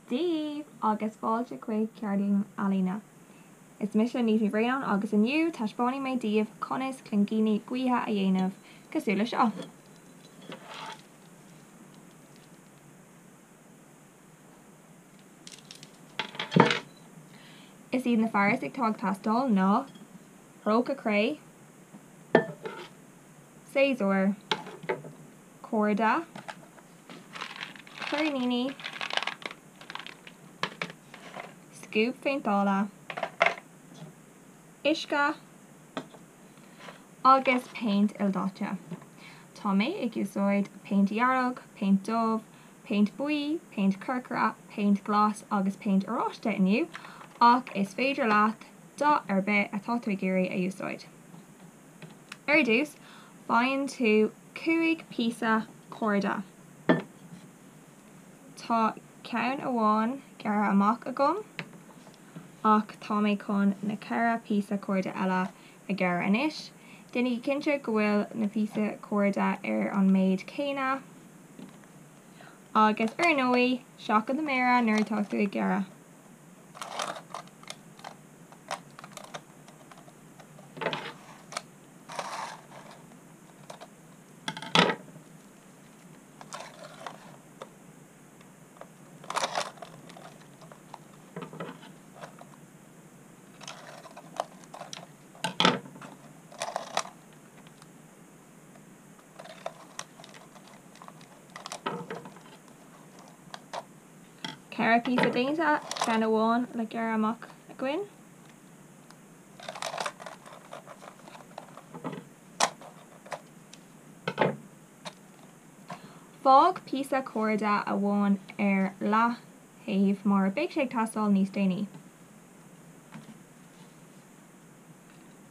Díomh agus fáilte chuig ceardaín alína. Is mis le níos bhréan agus aniu tá spáinní mé díomh conas clungíní gaotha a dhéanamh cosúla seo. Is iad na fearras ag tág tastal ná Róca Cray, César, Corda, Carnini, Scoop Faintála, Isca agus Paint Ildáte. Tá mé ag úsáid Paint Iarog, Paint Dove, Paint Buí, Paint Curcra, Paint Glas agus Paint Aráiste inniu, ach is féidir leat dá ar bith atá tú géirí a úsáid. Ar dús, fáinne tú 5 píosa corda. Tá ceann amháin gearra amach agam, ach tá mé chun na ceithre píosa corda eile a gcearr anois. Duine cinnte go bhfuil na píosa corda ar an méid céine, agus ar nói seacha na méara nuair atá tú ag gcearra. Ceithre píosa daonnta ceann amháin le gcearr amach a gcuin. Fág píosa corda amháin ar leathaobh mar beidh sé ag tastáil níos déanaí.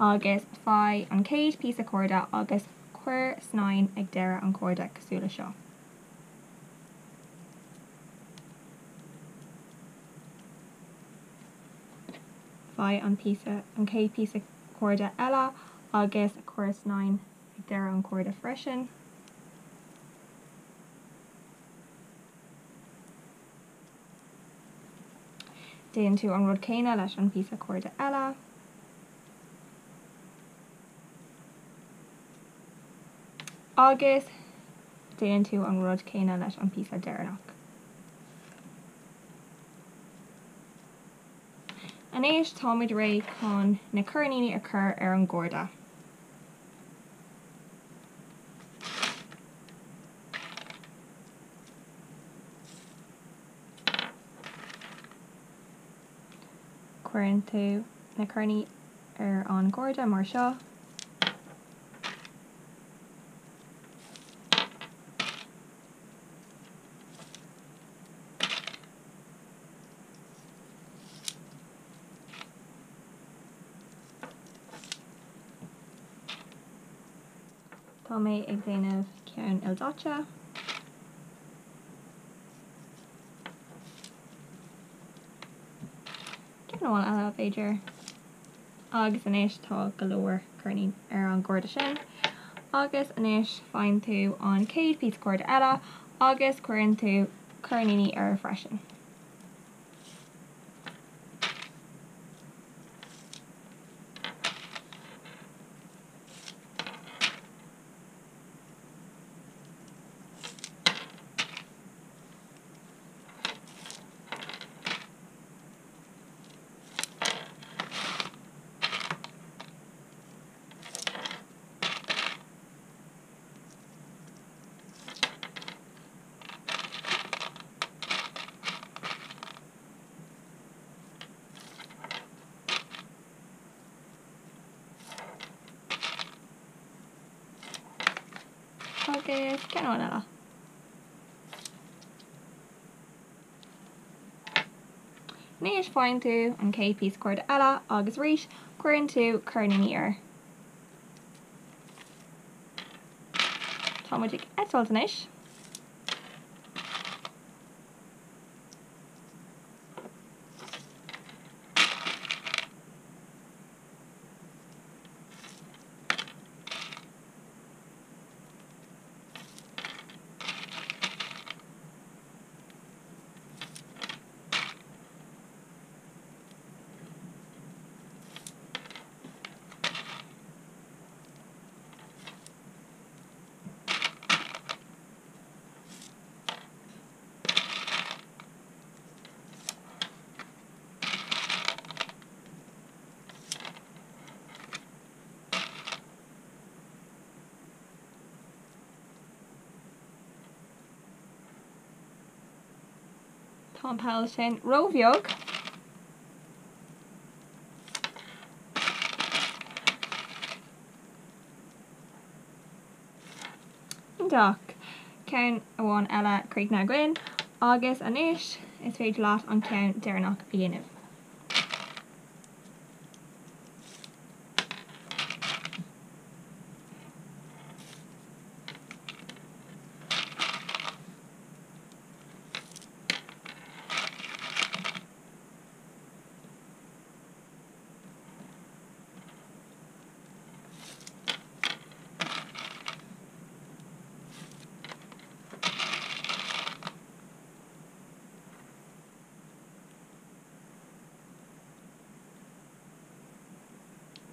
Agus fágadh an 100 píosa corda agus chuir snáin ag deireadh an corda cosúla seo. Fágadh an 100 píosa corda eile agus chuir snáin ag deireadh an corda freisin. Déann tú an rud céine leis an píosa corda eile. Agus déann tú an rud céine leis an píosa deireadh. Anois táimid ré chun na carnaíní a chur ar an gcorda. Cuireann tú na carnaí ar an gcorda mar seo. Tá mé ag déanamh ceann Ildáte. Ceann amháin eile féidir. Agus anois tá go leor carnaí ar an gcorda sin. Agus anois fáinne tú an 100 píosa corda eile agus cuireann tú carnaíní ar freisin. Agus ceann amháin eile. Anois fáinne tú an 100 píosa corda eile agus arís cuireann tú carnaíní ar. Tá muid ag eitilt anois. Tá peil sin roimheog. Dach ceann amháin eile críochna gcuin agus anois is féidir leat an ceann deireanach a dhéanamh.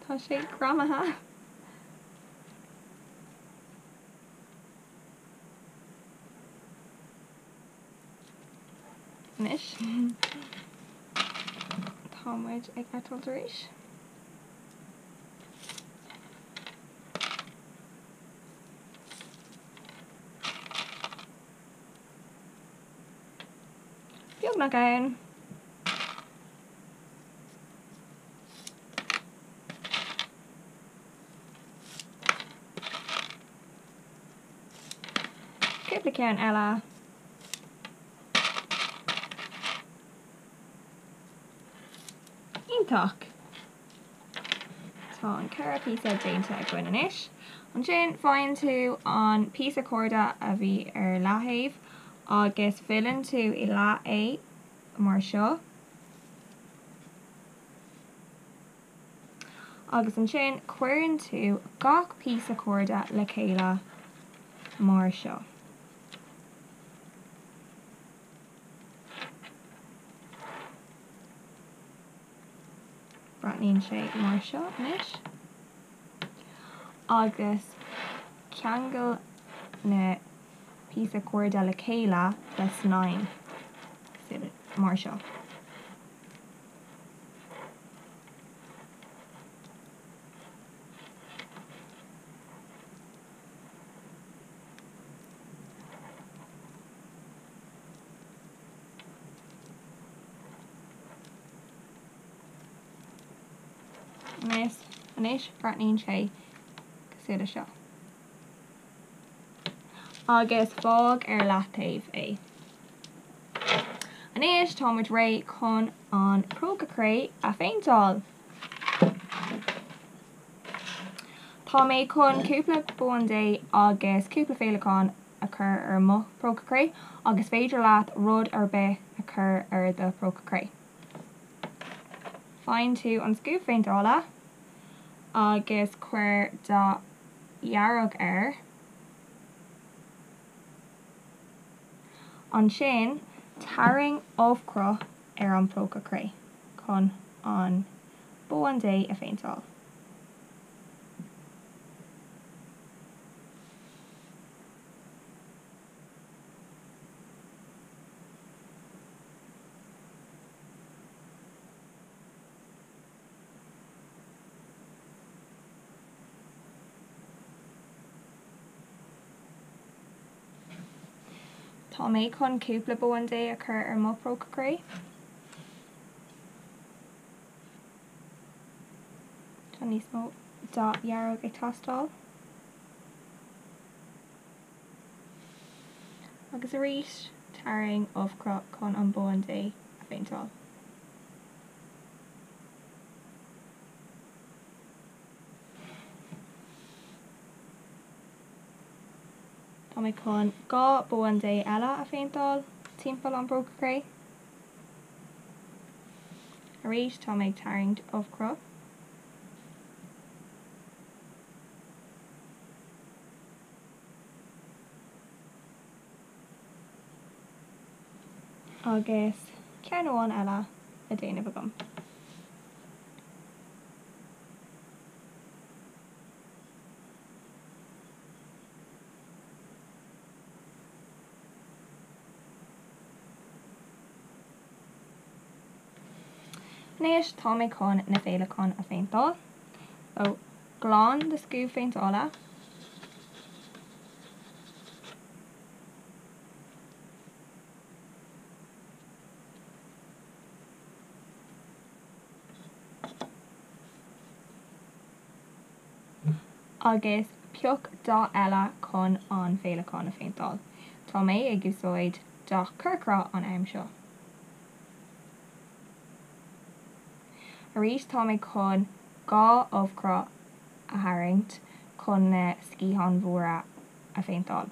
Tá sé gramatha. Anois tá muid ag eitilt tar éis. Beag nach ann. Cúpla ceann eile. Ítach. Tá an ceithre píosa déanta ag gcuin anois. An sin fáinne tú an píosa corda a bhí ar leathaobh agus fillann tú I leath é mar seo. Agus an sin cuireann tú gach píosa corda le chéile mar seo. Bratníonn sé mar seo anois. Agus ceangal na píosa corda le chéile le snáin mar seo. Anois bratníonn sé cosúla seo. Agus fág ar leathtaobh é. Anois tá muid ré chun an prógacré a féinteáil. Tá méid chun cúpla buandé agus cúpla féileáin a chur ar mo prógacré agus féidir leat rud ar bith a chur ar the prógacré. Fáinne tú an scúb féinteála agus chuir dá dhearg air. An sin tarring óbhcrá ar an prógacré chun an buandé a féinteáil. Tá méid chun cúpla buandé a chur ar mo prógacré. Tá níos mó dá dhearg ag tastáil. Agus arís tarring óbhcrá chun an buandé a féinteáil. Tá méid chun gá buandé eile a féinteáil timpeall an prógacré. Arís tá méid tarring óbhcrá. Agus ceann amháin eile a déanamh agam. Anois tá méid chun na féileáin a féinteáil. So glán de scúb féinteála. agus peoch dá eile chun an féileáin a féintáil. Tá mé ag úsáid dá curcra an aim seo. Arís tá mé chun gá óhcra a haingt chun na scíán mhóra a féintáil.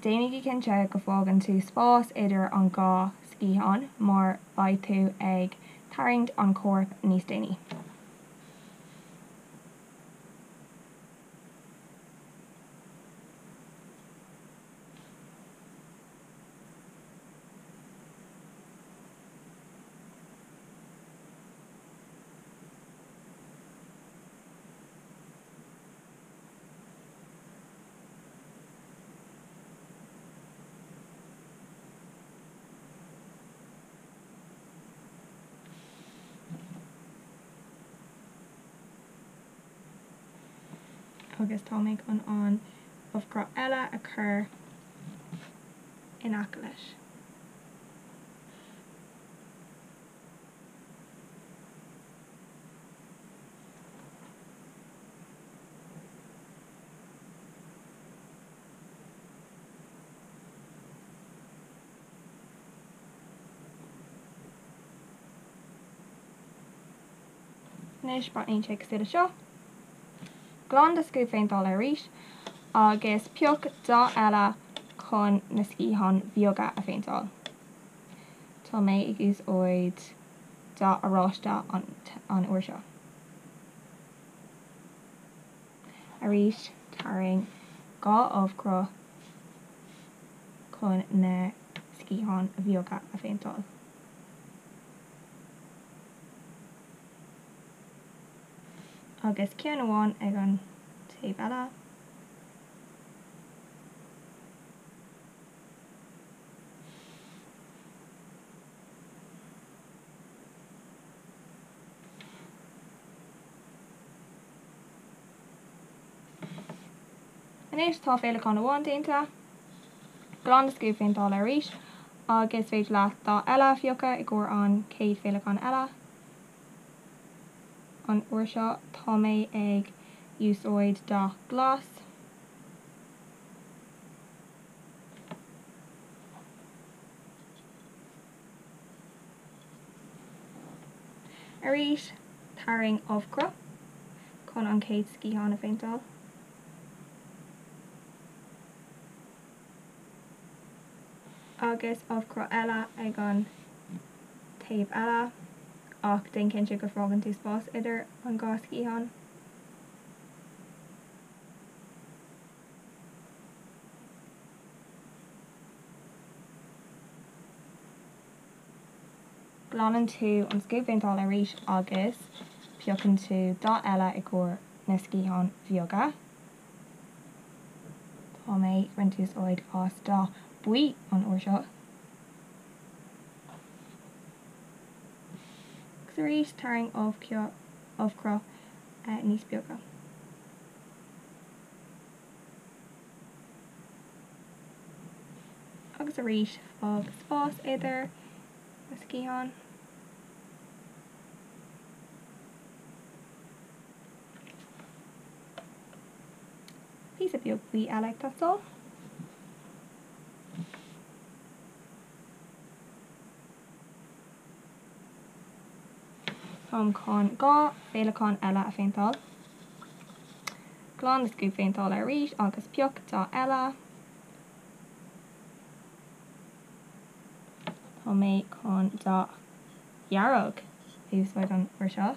Déananig i cinnte go fágann tú spás idir an gá scíán mar beidh tú ag tarraingt an corp níos déanaí. Agus tá mé chun an óhcra eile a chur in aice leis. Nis ba ein sé si seo. Glán de scoú féintáil arís agus peoch dá eile chun na scíán bheoga a féintáil. Tá mé ag úsáid dá aráiste an uair seo. Arís tarraing gá óhcra chun na scíán bheoga a féintáil. Agus cean amháin ag an taobh eile. Inis tá féileáin amháin déanta. Glán de scoú féintáil arís agus féidir leat dá eile fiocha i gcóir an céad féileáin eile. An uair seo tá mé ag úsáid dá glas. Arís tarraing óhcra chun an céad scíán a féintáil. Agus óhcra eile ag an taobh eile ach den cinnte go fágann tú spás idir an gá scíán. Glanann tú an scoú féintáil arís agus peochann tú dá eile i gcóir na scíán bheoga. Tá mé rinn tú úsáid as dá buí an uair seo. Agus arís tarraing óhcra níos beaga. Agus arís fág spás idir na scíán. Pís a beag buí eile tastal. Tám chun gá féileáin eile a féintáil. Glán de scoú féintáil arís agus peoch dá eile. Tá mé chun dá dhearg a úsáid an uair seo.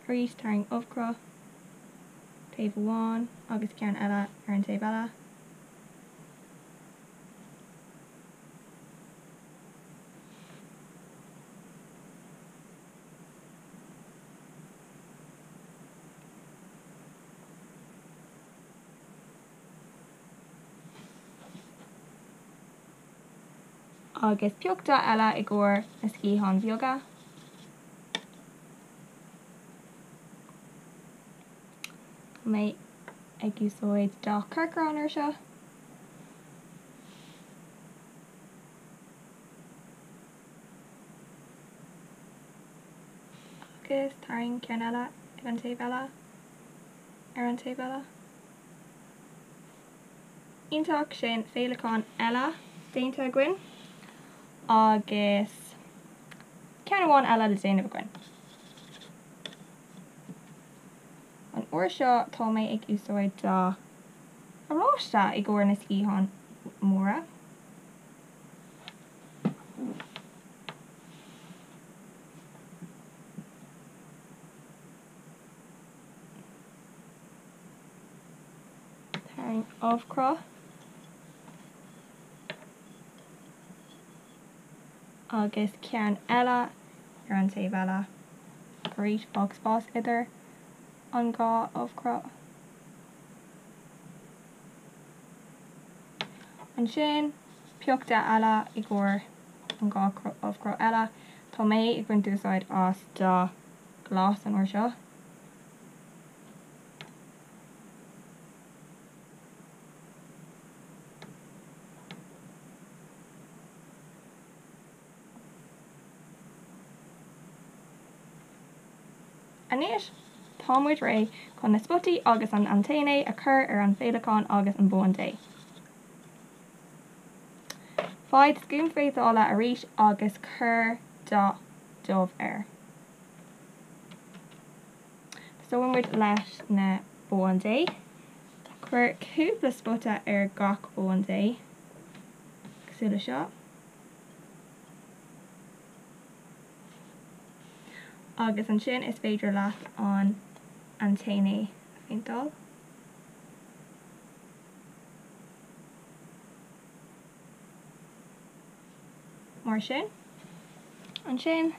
Arís tarraing óhcra taobh amháin agus ceann eile ar an taobh eile. Agus peochta eile i gcóir na scíán bheoga. Mé ag úsáid dá curcra an uair seo. agus taring cean eile ag an taobh eile ar an taobh eile. Ionach sin féileáin eile déanta gcuin agus cean amháin eile le déanamh gcuin. An uair seo tá mé ag úsáid do aráiste i gcóir na scíthán móra. Taring ábhcrá agus cean eile ar an taobh eile goréis box bás idir an gá ábhcrá. An sin peachta eile i gcóir an gá ábhcrá eile. Tá mé ag buint úsáid as do glas an uair seo. Aníis támuid ré chun na spotaí agus an antéine a chur ar an féileáin agus an buan dé. Fáid scuimhréitála arís agus chur do dubh air. Stoimmuid leis na buan dé. Chuir cúpla spota ar gach buan dé. Cosúla seo. Agus an sin is féidir leat an antéine féinteáil. Mar sin. An sin